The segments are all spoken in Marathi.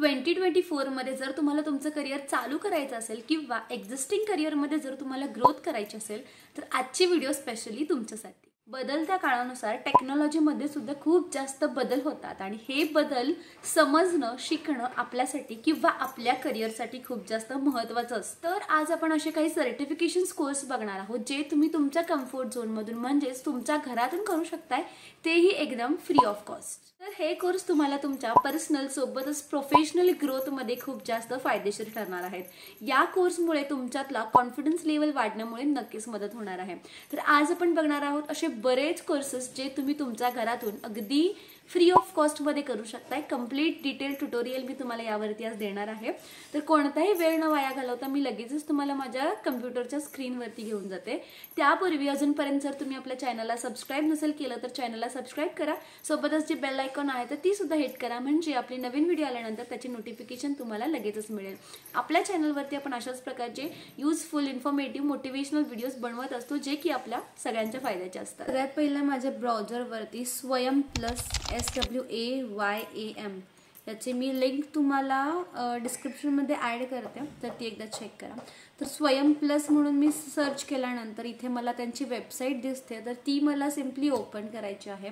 2024 मध्ये जर तुम्हाला तुमचं करिअर चालू करायचं असेल किंवा एक्झिस्टिंग करिअरमध्ये जर तुम्हाला ग्रोथ करायची असेल तर आजची व्हिडिओ स्पेशली तुमच्यासाठी। बदलत्या काळानुसार टेक्नॉलॉजीमध्ये सुद्धा खूप जास्त बदल होतात आणि हे बदल समजणं शिकणं आपल्यासाठी किंवा आपल्या करिअरसाठी खूप जास्त महत्त्वाचं असतं। तर आज आपण असे काही सर्टिफिकेशन्स कोर्स बघणार आहोत जे तुम्ही तुमच्या कम्फर्ट झोनमधून म्हणजेच तुमच्या घरातून करू शकताय, तेही एकदम फ्री ऑफ कॉस्ट। तर हे कोर्स तुम्हाला तुमच्या पर्सनल सोबतच प्रोफेशनल ग्रोथमध्ये खूप जास्त फायदेशीर ठरणार आहेत। या कोर्समुळे तुमच्यातला कॉन्फिडन्स लेवल वाढण्यामुळे नक्कीच मदत होणार आहे। तर आज आपण बघणार आहोत असे बरेच कोर्सेस जे तुम्ही तुमच्या घरातून अगदी फ्री ऑफ कॉस्ट मध्ये करू शकताय। कंप्लीट डिटेल ट्युटोरियल मी तुम्हाला यावरती आज देणार आहे। तर कोणताही वेळ न वाया घालवता मी लगेचच तुम्हाला माझ्या कम्प्युटरच्या स्क्रीनवरती घेऊन जाते। त्यापूर्वी अजूनपर्यंत जर तुम्ही आपल्या चॅनलला सबस्क्राइब नसेल केलं तर चॅनलला सबस्क्राइब करा, सोबतच जे बेल आयकॉन आहे तर ती सुद्धा हिट करा, म्हणजे आपली नवीन व्हिडिओ आल्यानंतर त्याची नोटिफिकेशन तुम्हाला लगेचच मिळेल। आपल्या चॅनलवरती आपण अशाच प्रकारचे युजफुल इन्फॉर्मेटिव्ह मोटिवेशनल व्हिडिओज बनवत असतो जे की आपल्या सगळ्यांच्या फायद्याचे असतात। सगळ्यात पहिला माझ्या ब्राउझरवरती स्वयं प्लस SWAYAM याची मी लिंक तुम्हाला डिस्क्रिप्शनमध्ये ॲड करते, तर ती एकदा चेक करा। तर स्वयं प्लस म्हणून मी सर्च केल्यानंतर इथे मला त्यांची वेबसाईट दिसते, तर ती मला सिम्पली ओपन करायची आहे।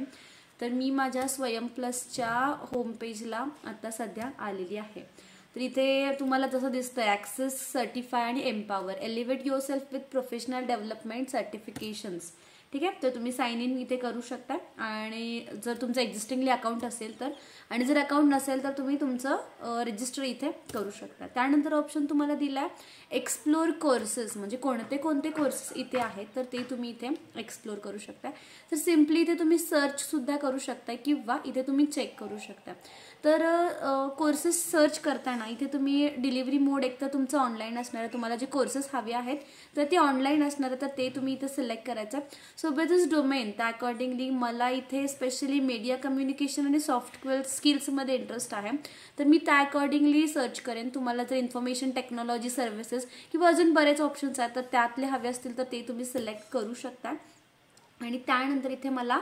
तर मी माझ्या स्वयं प्लसच्या होम पेजला आता सध्या आलेली आहे। तर इथे तुम्हाला जसं दिसतं ॲक्सेस, सर्टिफाय आणि empower, elevate yourself with professional development certifications, ठीक आहे। तर तुम्ही साइन इन इथे करू शकता आणि जर तुमचं एक्झिस्टिंगली अकाउंट असेल तर, आणि जर अकाउंट नसेल तर तुम्ही तुमचं रजिस्टर इथे करू शकता। त्यानंतर ऑप्शन तुम्हाला दिला आहे एक्सप्लोर कोर्सेस, म्हणजे कोणते कोणते कोर्सेस इथे आहेत तर ते तुम्ही इथे एक्सप्लोर करू शकता। तर सिम्पली इथे तुम्ही सर्च सुद्धा करू शकता किंवा इथे तुम्ही चेक करू शकता। तर कोर्सेस सर्च करताना इथे तुम्ही डिलिव्हरी मोड एक तर तुमचं ऑनलाईन असणार आहे, तुम्हाला जे कोर्सेस हवे आहेत तर ते ऑनलाईन असणार आहे तर ते तुम्ही इथे सिलेक्ट करायचं। सोबतच डोमेन, त्या अकॉर्डिंगली मला इथे स्पेशली मीडिया कम्युनिकेशन आणि सॉफ्टवेअर स्किल्समध्ये इंटरेस्ट आहे, तर मी त्या अकॉर्डिंगली सर्च करेन। तुम्हाला जर इन्फॉर्मेशन टेक्नॉलॉजी सर्व्हिसेस किंवा अजून बरेच ऑप्शन्स आहेत तर त्यातले हवे असतील तर ते तुम्ही सिलेक्ट करू शकता। आणि त्यानंतर इथे मला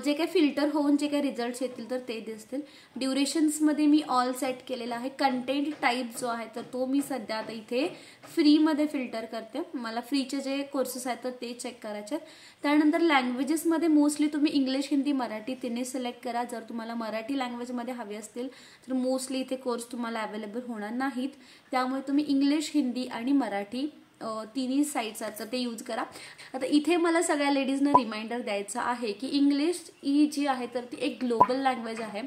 जे काही फिल्टर होऊन जे काही रिझल्ट्स येतील तर ते दिसतील। ड्युरेशन्समध्ये मी ऑल सेट केलेला आहे। कंटेंट टाईप जो आहे तर तो मी सध्या आता इथे फ्रीमध्ये फिल्टर करते, मला फ्रीचे जे कोर्सेस आहेत तर ते चेक करायचे। त्यानंतर लँग्वेजेसमध्ये मोस्टली तुम्ही इंग्लिश, हिंदी, मराठी तिन्ही सिलेक्ट करा। जर तुम्हाला मराठी लँग्वेजमध्ये हवे असतील तर मोस्टली इथे कोर्स तुम्हाला अवेलेबल होणार नाहीत, त्यामुळे तुम्ही इंग्लिश, हिंदी आणि मराठी तिन्ही साईट्स आहेत तर ते यूज करा। आता इथे मला सगळ्या लेडीजना रिमाइंडर द्यायचा आहे की इंग्लिश ही जी आहे तर ती एक ग्लोबल लँग्वेज आहे,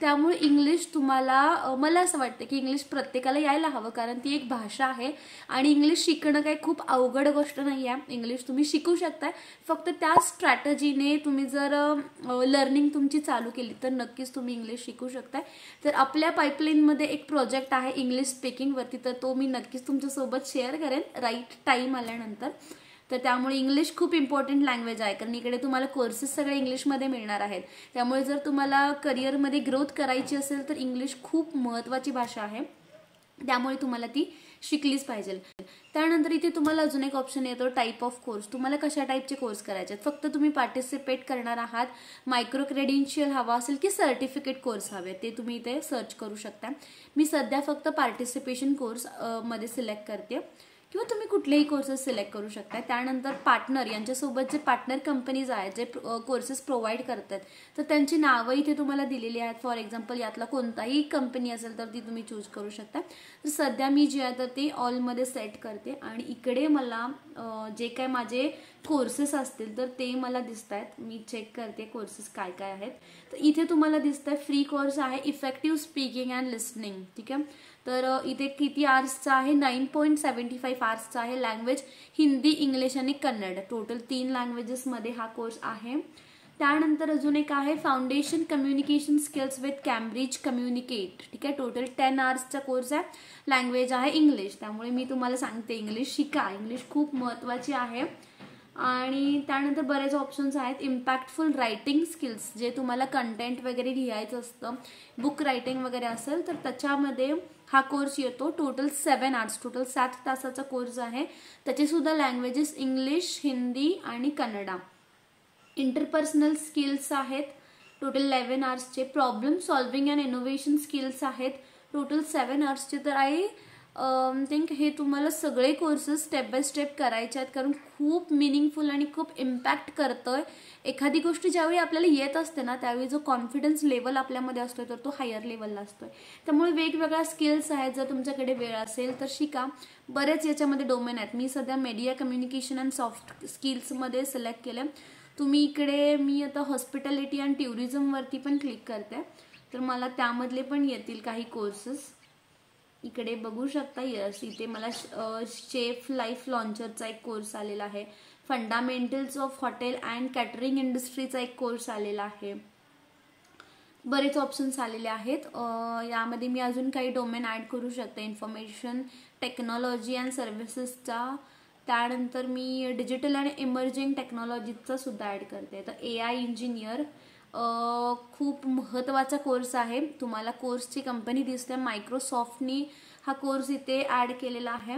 त्यामुळे इंग्लिश तुम्हाला, मला असं वाटतं की इंग्लिश प्रत्येकाला यायला हवं, कारण ती एक भाषा आहे आणि इंग्लिश शिकणं काही खूप अवघड गोष्ट नाही आहे। इंग्लिश तुम्ही शिकू शकता, फक्त त्या स्ट्रॅटजीने तुम्ही जर लर्निंग तुमची चालू केली तर नक्कीच तुम्ही इंग्लिश शिकू शकता। तर आपल्या पाईपलाईनमध्ये एक प्रोजेक्ट आहे इंग्लिश स्पीकिंगवरती, तर तो मी नक्कीच तुमच्यासोबत शेअर करेन राईट टाइम आल्यानंतर। तर त्यामुळे इंग्लिश खूप इम्पॉर्टंट लँग्वेज आहे, कारण इकडे तुम्हाला कोर्सेस सगळे इंग्लिशमध्ये मिळणार आहेत, त्यामुळे जर तुम्हाला करिअरमध्ये ग्रोथ करायची असेल तर इंग्लिश खूप महत्त्वाची भाषा आहे, त्यामुळे तुम्हाला ती शिकलीच पाहिजे। त्यानंतर इथे तुम्हाला अजून एक ऑप्शन येतो टाईप ऑफ कोर्स, तुम्हाला कशा टाईपचे कोर्स करायचे आहेत, फक्त तुम्ही पार्टिसिपेट करणार आहात, मायक्रो क्रेडेन्शियल हवा असेल की सर्टिफिकेट कोर्स हवे ते तुम्ही इथे सर्च करू शकता। मी सध्या फक्त पार्टिसिपेशन कोर्स मध्ये सिलेक्ट करते, किंवा तुम्ही कुठलेही कोर्सेस सिलेक्ट करू शकता। त्यानंतर पार्टनर, यांच्यासोबत जे पार्टनर कंपनीज आहेत जे कोर्सेस प्रोव्हाइड करतात तर त्यांची नावं इथे तुम्हाला दिलेली आहेत। फॉर एक्झाम्पल यातला कोणताही कंपनी असेल तर ती तुम्ही चूज करू शकता। तर सध्या मी जे आहे तर ते ऑलमध्ये सेट करते आणि इकडे मला जे काय माझे कोर्सेस असतील तर ते मला दिसत आहेत, मी चेक करते कोर्सेस काय काय आहेत। तर इथे तुम्हाला दिसत आहे फ्री कोर्स आहे इफेक्टिव्ह स्पीकिंग अँड लिसनिंग, ठीक आहे। तर इथे किती आवर्सचा आहे, 9.75 आवर्सचा आहे। लँग्वेज हिंदी, इंग्लिश आणि कन्नड, टोटल 3 लँग्वेजेसमध्ये हा कोर्स आहे। त्यानंतर अजून एक आहे foundation communication skills with Cambridge communicate, ठीक आहे। टोटल 10 आवर्सचा कोर्स आहे, लँग्वेज आहे इंग्लिश, त्यामुळे मी तुम्हाला सांगते इंग्लिश शिका, इंग्लिश खूप महत्त्वाची आहे। आणि त्यानंतर बरेच ऑप्शन्स आहेत इम्पॅक्टफुल रायटिंग स्किल्स, जे तुम्हाला कंटेंट वगैरे लिहायचं असतं, बुक रायटिंग वगैरे असेल तर त्याच्यामध्ये हा कोर्स येतो। टोटल 7 आवर्स, टोटल 7 तासाचा कोर्स आहे, त्याचे सुद्धा लँग्वेजेस इंग्लिश, हिंदी आणि कन्नडा। इंटरपर्सनल स्किल्स आहेत टोटल 11 आवर्सचे, problem solving and innovation skills आहेत टोटल 7 आवर्सचे. तर आय थिंक हे तुम्हाला सगळे कोर्सेस स्टेप बाय स्टेप करायचे आहेत, कारण खूप मिनिंगफुल आणि खूप इम्पॅक्ट करतोय. एखादी गोष्ट ज्यावेळी आपल्याला येत असते ना, त्यावेळी जो कॉन्फिडन्स लेवल आपल्यामध्ये असतोय तर तो हायर लेवलला असतोय. त्यामुळे वेगवेगळ्या स्किल्स आहेत, जर तुमच्याकडे वेळ असेल तर शिका. बरेच याच्यामध्ये डोमेन आहेत. मी सध्या मीडिया कम्युनिकेशन अँड सॉफ्ट स्किल्समध्ये सिलेक्ट केलं. तुम्ही इकडे, मी आता हॉस्पिटॅलिटी अँड टुरिझमवरती पण क्लिक करते, तर मला त्यामधले पण येतील काही कोर्सेस. इकडे बघू शकता. यस, इथे मला शेफ लाईफ लॉन्चरचा एक कोर्स आलेला आहे. Fundamentals of hotel and catering इंडस्ट्रीचा एक कोर्स आलेला आहे. बरेच ऑप्शन्स आलेले आहेत. यामध्ये मी अजून काही डोमेन ॲड करू शकते. इन्फॉर्मेशन टेक्नॉलॉजी अँड सर्व्हिसेसचा, त्यानंतर मी डिजिटल अँड इमर्जिंग टेक्नॉलॉजीचा सुद्धा ॲड करते. तर AI इंजिनियर खूप महत्त्वाचा कोर्स आहे. तुम्हाला कोर्सची कंपनी दिसते, मायक्रोसॉफ्टनी हा कोर्स इथे ॲड केलेला आहे.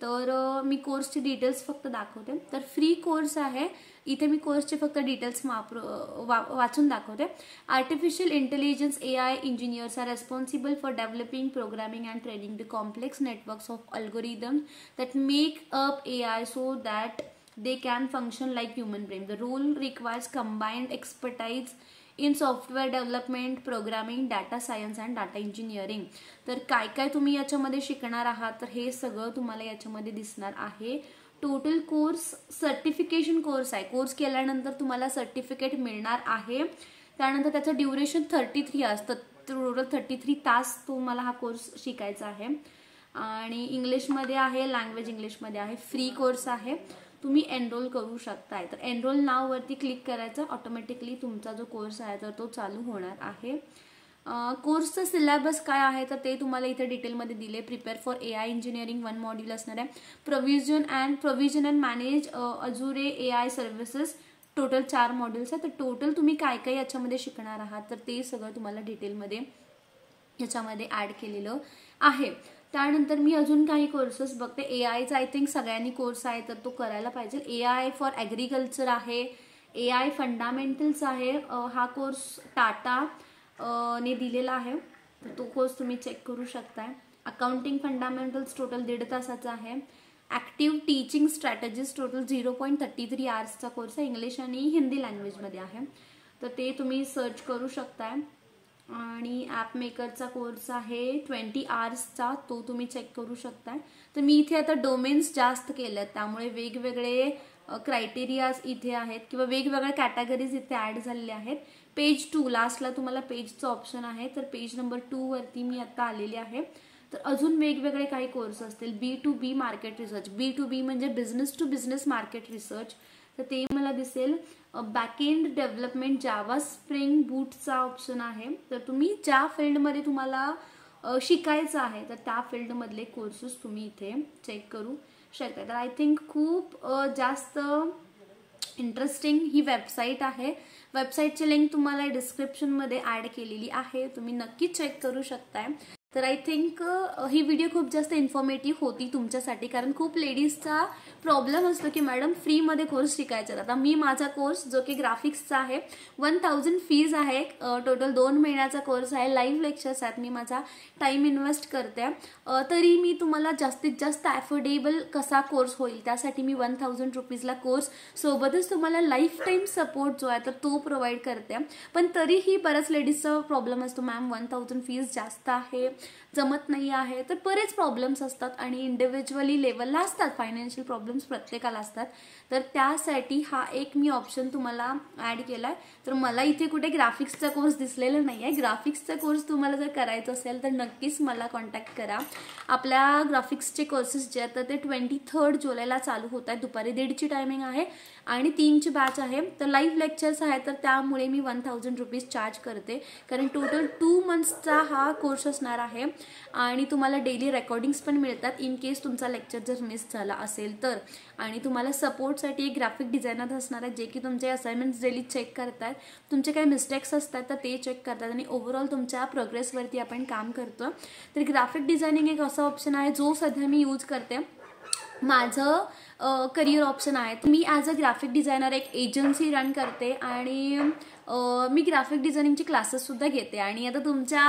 तर मी कोर्सची डिटेल्स फक्त दाखवते. तर फ्री कोर्स आहे. इथे मी कोर्सचे फक्त डिटेल्स वाचून दाखवते. Artificial intelligence AI engineers are responsible for developing, programming and training the complex networks of algorithms that make up AI so that they can function like human brain. The role requires combined expertise in software development, programming, data science and data engineering. तर काय काय तुम्ही याच्यामध्ये शिकणार आहात, तर हे सगळं तुम्हाला याच्यामध्ये दिसणार आहे. टोटल कोर्स सर्टिफिकेशन कोर्स आहे. कोर्स केल्यानंतर तुम्हाला सर्टिफिकेट मिळणार आहे. त्यानंतर त्याचं ड्युरेशन 33 असतं. टोटल 33 तास तुम्हाला हा कोर्स शिकायचा आहे. आणि इंग्लिशमध्ये आहे, लँग्वेज इंग्लिशमध्ये आहे. फ्री कोर्स आहे. तुम्ही एनरोल करू शकताय. तर एनरोल नाववरती क्लिक करायचं, ऑटोमॅटिकली तुमचा जो कोर्स आहे तर तो चालू होणार आहे. कोर्सचं सिलेबस काय आहे तर ते तुम्हाला इथे डिटेलमध्ये दिले. Prepare for AI engineering 1 module असणार आहे. Provision and manage Azure AI services, total 4 modules आहेत. तर टोटल तुम्ही काय काय याच्यामध्ये शिकणार आहात तर ते सगळं तुम्हाला डिटेलमध्ये याच्यामध्ये ॲड केलेलं आहे. त्यानंतर मी अजून काही कोर्सेस बघते. AIचा आय थिंक सगळ्यांनी कोर्स आहे तर तो करायला पाहिजे. AI फॉर ॲग्रिकल्चर आहे. AI फंडामेंटल्स आहे. हा कोर्स टाटा ने दिलेला आहे, तर तो कोर्स तुम्ही चेक करू शकताय. अकाउंटिंग फंडामेंटल्स टोटल 1.5 तासाचा आहे. ॲक्टिव्ह टीचिंग स्ट्रॅटेजीज टोटल 0.33 आवर्सचा कोर्स आहे. इंग्लिश आणि हिंदी लँग्वेजमध्ये आहे, तर ते तुम्ही सर्च करू शकताय. आणि ॲप मेकरचा कोर्स आहे 20 आवर्सचा, तो तुम्ही चेक करू शकताय. तर मी इथे आता डोमेन्स जास्त केले आहेत, त्यामुळे वेगवेगळे क्रायटेरियाज इथे आहेत किंवा वेगवेगळ्या कॅटेगरीज इथे ॲड झालेले आहेत. पेज 2 लास्टला तुम्हाला पेजचं ऑप्शन आहे, तर पेज नंबर 2 वरती मी आता आलेली आहे. तर अजून वेगवेगळे काही कोर्स असतील. B2B मार्केट रिसर्च, B2B म्हणजे business to business market research, तर ते मला दिसेल. बॅकएंड डेव्हलपमेंट जावा स्प्रिंग बूटचा ऑप्शन आहे. तर तुम्ही ज्या फील्डमध्ये तुम्हाला शिकायचं आहे तर त्या फील्डमधले कोर्सेस तुम्ही इथे चेक करू शकता. तर आय थिंक खूप जास्त इंटरेस्टिंग ही वेबसाईट आहे. वेबसाईटची लिंक तुम्हाला डिस्क्रिप्शनमध्ये ॲड केलेली आहे, तुम्ही नक्की चेक करू शकताय. तर आय थिंक ही व्हिडिओ खूप जास्त इन्फॉर्मेटिव्ह होती तुमच्यासाठी, कारण खूप लेडीजचा प्रॉब्लेम असतो की मॅडम फ्रीमध्ये कोर्स शिकायचा. आता मी माझा कोर्स जो की ग्राफिक्सचा आहे, 1000 फीज आहे. टोटल 2 महिन्याचा कोर्स आहे. लाईव्ह लेक्चर्स आहेत. मी माझा टाईम इन्व्हेस्ट करते. तरी मी तुम्हाला जास्तीत जास्त अफोर्डेबल कसा कोर्स होईल त्यासाठी मी 1000 रुपीजला कोर्स सोबतच तुम्हाला लाईफ टाईम सपोर्ट जो आहे तर तो प्रोव्हाइड करते. पण तरीही बऱ्याच लेडीजचा प्रॉब्लेम असतो, मॅम 1000 फीज जास्त आहे, जमत नाही आहे. तर बरेच प्रॉब्लेम्स असतात आणि इंडिव्हिज्युअली लेवलला असतात. फायनान्शियल प्रॉब्लेम्स प्रत्येकाला असतात. तर त्यासाठी हा एक मी ऑप्शन तुम्हाला ॲड केला आहे. तर मला इथे कुठे ग्राफिक्सचा कोर्स दिसलेला नाही आहे. ग्राफिक्सचा कोर्स तुम्हाला जर करायचा असेल तर नक्कीच मला कॉन्टॅक्ट करा. आपल्या ग्राफिक्सचे कोर्सेस जे आहेत तर ते 23 जुलैला चालू होत आहेत. दुपारी 1:30ची टायमिंग आहे आणि 3ची बॅच आहे. तर लाईव्ह लेक्चर्स आहेत, तर त्यामुळे मी 1000 रुपीज चार्ज करते, कारण टोटल 2 मंथ्सचा हा कोर्स असणार आहे. आणि तुम्हाला डेली रेकॉर्डिंग्स पण मिळतात इन केस तुमचा लेक्चर जर मिस झाला असेल तर. आणि तुम्हाला सपोर्टसाठी एक ग्राफिक डिझायनर असणार आहे, जे की तुमचे असाइनमेंट्स डेली चेक करतात, तुमचे काही मिस्टेक्स असतात तर ते चेक करतात आणि ओव्हरऑल तुमच्या प्रोग्रेसवरती आपण काम करतो. तर ग्राफिक डिझायनिंग एक असा ऑप्शन आहे जो सध्या मी यूज करते. माझं करिअर ऑप्शन आहेत. मी ॲज अ ग्राफिक डिझायनर एक एजन्सी रन करते आणि मी ग्राफिक डिझायनिंगचे क्लासेससुद्धा घेते. आणि आता तुमच्या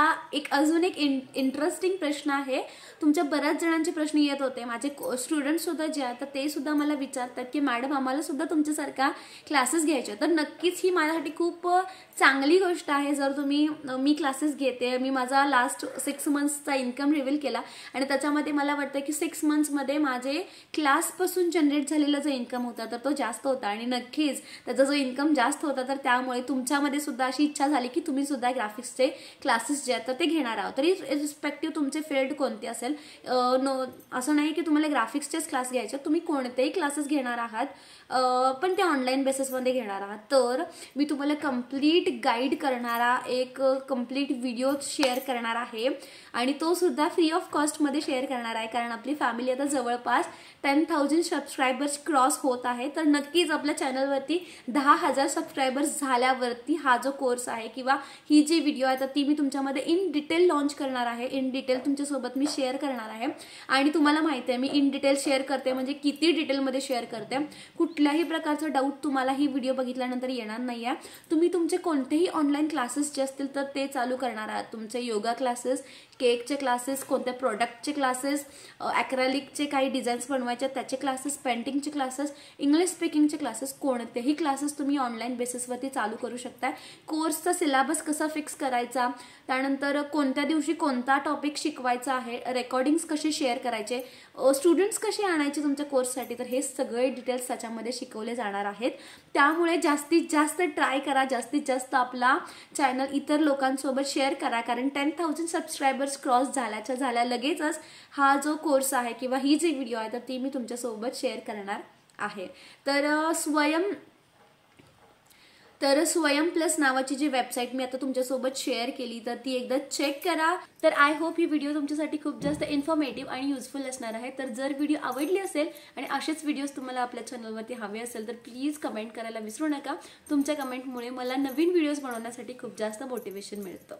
अजून एक इंटरेस्टिंग प्रश्न आहे. तुमच्या बऱ्याच जणांचे प्रश्न येत होते, माझे स्टुडंटसुद्धा जे आहेत तर ते सुद्धा मला विचारतात की मॅडम आम्हाला सुद्धा तुमच्यासारखा क्लासेस घ्यायचे. तर नक्कीच ही माझ्यासाठी खूप चांगली गोष्ट आहे. जर मी क्लासेस घेते, मी माझा लास्ट 6 मंथ्सचा इन्कम रिव्हील केला आणि त्याच्यामध्ये मला वाटतं की 6 मंथ्समध्ये माझे क्लासपासून जनरेट झालेला जो इन्कम होता तर तो जास्त होता. आणि नक्कीच त्याचा जो इन्कम जास्त होता तर त्यामुळे तुमच्यामध्ये सुद्धा अशी इच्छा झाली की तुम्ही सुद्धा ग्राफिक्सचे क्लासेस जे आहेत तर ते घेणार आहोत. तरी रिस्पेक्टिव्ह तुमचे फील्ड कोणते असेल, असं नाही की तुम्हाला ग्राफिक्सचेच क्लास घ्यायचे, तुम्ही कोणतेही क्लासेस घेणार आहात पण ते ऑनलाईन बेसिसमध्ये घेणार आहात तर मी तुम्हाला कंप्लीट गाईड करणारा एक कंप्लीट व्हिडिओ शेअर करणार आहे आणि तो सुद्धा फ्री ऑफ कॉस्टमध्ये शेअर करणार आहे. कारण आपली फॅमिली आता जवळपास 10,000 सबस्क्रायबर्स क्रॉस होत आहे. तर नक्कीच आपल्या चॅनलवरती 10,000 सबस्क्रायबर्स झाल्यावरती हा जो कोर्स आहे किंवा ही जी व्हिडिओ आहे तर ती मी तुमच्यामध्ये इन डिटेल लॉन्च करणार आहे. इन डिटेल तुमच्यासोबत मी शेअर करणार आहे. आणि तुम्हाला माहिती आहे मी इन डिटेल शेअर करते म्हणजे किती डिटेलमध्ये शेअर करते. कुठल्याही प्रकारचा डाऊट तुम्हाला ही व्हिडिओ बघितल्यानंतर येणार नाही आहे. तुम्ही तुमचे कोणतेही ऑनलाईन क्लासेस जे असतील तर ते चालू करणार आहात. तुमचे योगा क्लासेस, केकचे क्लासेस, कोणत्या प्रोडक्टचे क्लासेस, ॲक्रेलिकचे काही डिझाईन्स बनवायचे त्याचे क्लासेस, पेंटिंगचे क्लासेस, इंग्लिश स्पीकिंगचे क्लासेस, कोणतेही क्लासेस तुम्ही ऑनलाईन बेसिसवरती चालू करू शकता. कोर्सचा सिलेबस कसा फिक्स करायचा, त्यानंतर कोणत्या दिवशी कोणता टॉपिक शिकवायचा आहे, रेकॉर्डिंग्स कसे शेअर करायचे, स्टुडंट्स कसे आणायचे तुमच्या कोर्ससाठी, तर हे सगळे डिटेल्स त्याच्यामध्ये शिकवले जाणार आहेत. त्यामुळे जास्तीत जास्त ट्राय करा, जास्तीत जास्त आपला चॅनल इतर लोकांसोबत शेअर करा. कारण 10,000 सबस्क्रायबर्स क्रॉस झाल्या लगेचच हा जो कोर्स आहे किंवा ही जी व्हिडिओ आहे तर ती मी तुमच्यासोबत शेअर करणार आहे. तर स्वयं प्लस नावाची जी वेबसाईट मी आता तुमच्यासोबत शेअर केली तर ती एकदा चेक करा. तर आय होप ही व्हिडिओ तुमच्यासाठी खूप जास्त इन्फॉर्मेटिव्ह आणि युजफुल असणार आहे. तर जर व्हिडिओ आवडली असेल आणि असेच व्हिडिओज तुम्हाला आपल्या चॅनलवरती हवे असेल तर प्लीज कमेंट करायला विसरू नका. तुमच्या कमेंटमुळे मला नवीन व्हिडिओज बनवण्यासाठी खूप जास्त मोटिवेशन मिळतं.